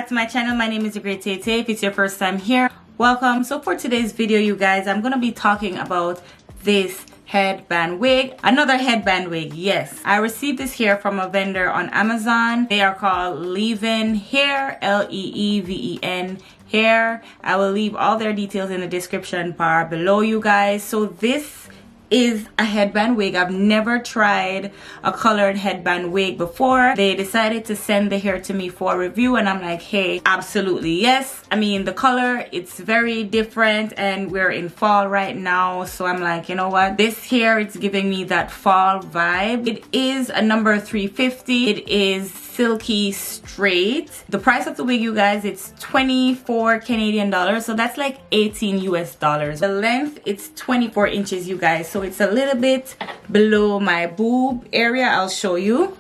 to my channel. My name is The Great Tay Tay. If it's your first time here, welcome. So for today's video, you guys, I'm gonna be talking about this headband wig. Another headband wig. Yes, I received this hair from a vendor on Amazon. They are called Leeven hair, L-E-E-V-E-N hair. I will leave all their details in the description bar below, you guys. So this is a headband wig. I've never tried a colored headband wig before. They decided to send the hair to me for a review, and I'm like, hey, absolutely yes. I mean, the color, it's very different, and we're in fall right now, so I'm like, you know what, this hair, it's giving me that fall vibe. It is a number 350. It is silky straight. The price of the wig, you guys, it's 24 Canadian dollars, so that's like 18 US dollars. The length, it's 24 inches, you guys, so it's a little bit below my boob area. I'll show you.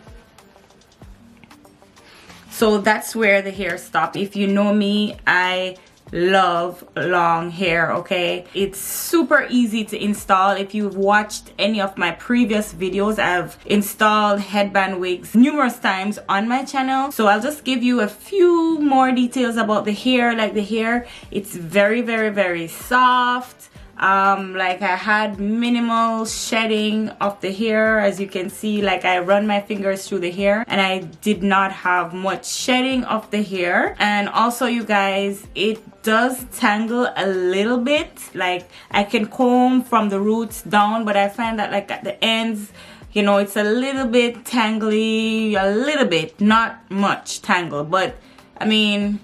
So that's where the hair stopped. If you know me, I love long hair, okay? It's super easy to install. If you've watched any of my previous videos, I've installed headband wigs numerous times on my channel. So I'll just give you a few more details about the hair. Like the hair, it's very soft. Like I had minimal shedding of the hair, as you can see. Like I run my fingers through the hair and I did not have much shedding of the hair. And also, you guys, it does tangle a little bit. Like I can comb from the roots down, but I find that like at the ends, you know, it's a little bit tangly, a little bit, not much tangle. But I mean,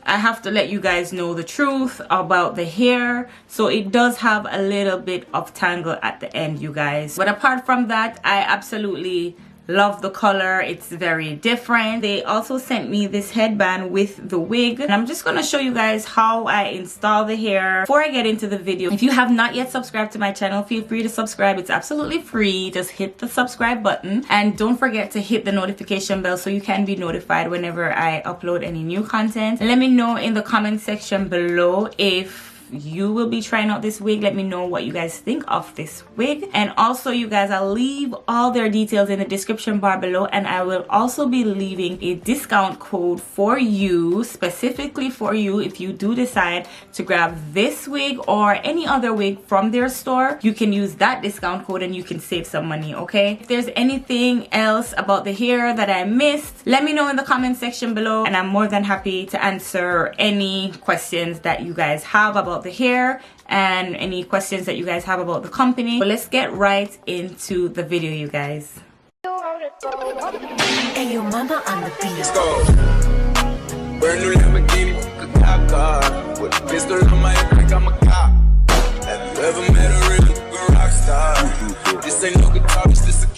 I have to let you guys know the truth about the hair. So it does have a little bit of tangle at the end, you guys. But apart from that, I absolutely love the color. It's very different. They also sent me this headband with the wig, and I'm just going to show you guys how I install the hair. Before I get into the video, if you have not yet subscribed to my channel, feel free to subscribe. It's absolutely free. Just hit the subscribe button and don't forget to hit the notification bell so you can be notified whenever I upload any new content. Let me know in the comment section below if you will be trying out this wig. Let me know what you guys think of this wig. And also, you guys, I'll leave all their details in the description bar below, and I will also be leaving a discount code for you, specifically for you, if you do decide to grab this wig or any other wig from their store. You can use that discount code and you can save some money, okay? If there's anything else about the hair that I missed, let me know in the comment section below, and I'm more than happy to answer any questions that you guys have about the hair and any questions that you guys have about the company. But let's get right into the video, you guys. Hey, your mama on the beat. Let's go. Brand new Lamborghini, a cop car with a pistol on my hip like I'm a cop. Have you ever met a real rock star? This ain't no guitar, it's just a